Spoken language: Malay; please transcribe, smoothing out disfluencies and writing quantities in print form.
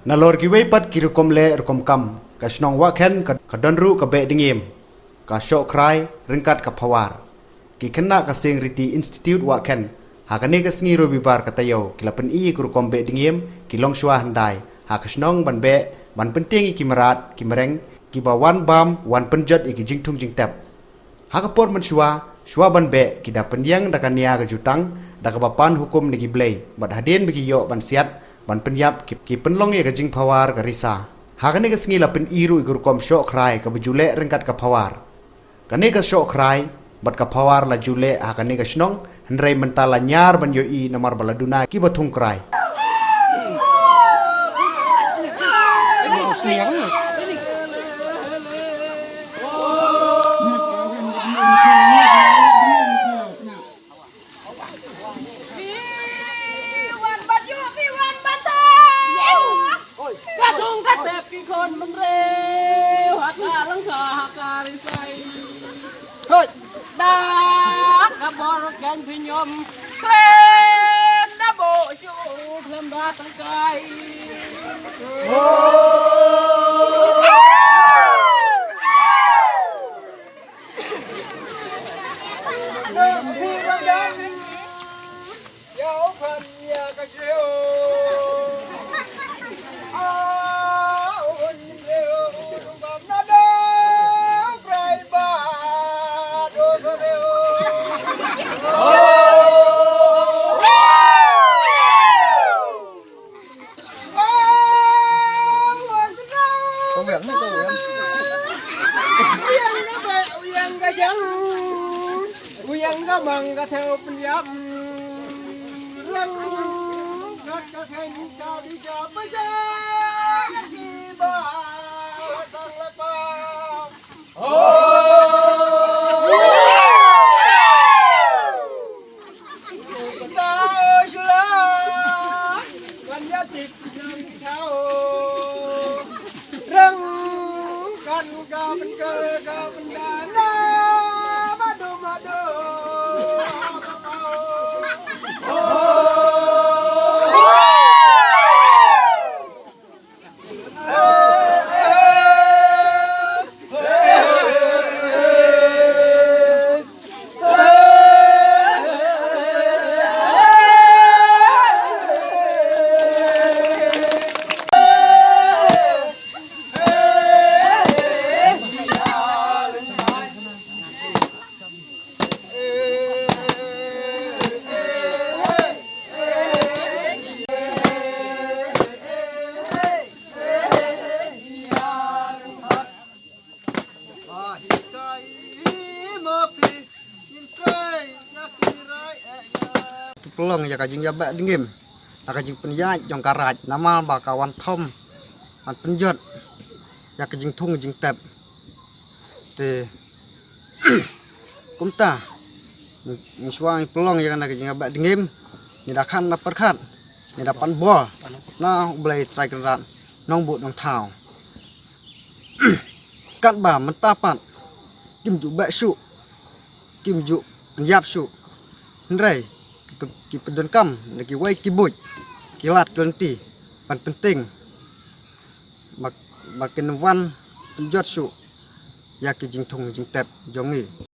Nalor giwei pat ki rukom le rukom kam ka snong wa khen ka donru ka be dngiem ka Shohkrai ringkat ka phawar ki khenna ka sing riti institute wa khen hakane ka sngi ro bibar ka tayo kilapen I ku rukom be dngiem ki longshwa Hyndai ha ka snong ban be ban penting ki marat ki mereng ki bawan bam wan penjat ki jingtung jingtap ha ka por man shwa ban be ki da penyang da kania ka jutang da ka bapan hukum ni ki blei bat hadin bi yo ban siat ban penyap ki penlong ye ka jing phawar ka risa hakane ka sngi la pen iru ikur kom Shohkrai ka bujule ringkat ka phawar kane ka Shohkrai bat ka phawar la jule hakane ka snong hendrai mentala nyar ban yo I namar baladuna ki bathung kraiคนมันเร็วหักลังกาหักการิไซดากกับบอลแกนพิญมเคลมดับโบชูเคลมดาตั้งไกเดิมที่รังดังยาวพันยากระเจียวยังก็มังก็เท่าเป็นยับรังกัดก็แค่นี้เจ้าที่จะไม่ใช่ที่บ้าตั้งละป่าโอ้ตาชุลากันยาติดยังเท่ารังกันก็เป็นเกลือก็เป็นดานาpelong ya kajing jabak Dngiem kajing penyat jong karaj nama bakawan thom an penjot ya kajing thung kajing tep te kumta ni suang pelong ya kana kajing jabak Dngiem ni dakan na perkhat ni dapan bol na blai trai kerat nong bu nong thau kat ba mentapat kim ju bak su kim ju penyap su ndrai ki pedon kam ki wai ki buj ki lat kelenti pan penting makin wan penjot su ya ki jing thung jing tep jongi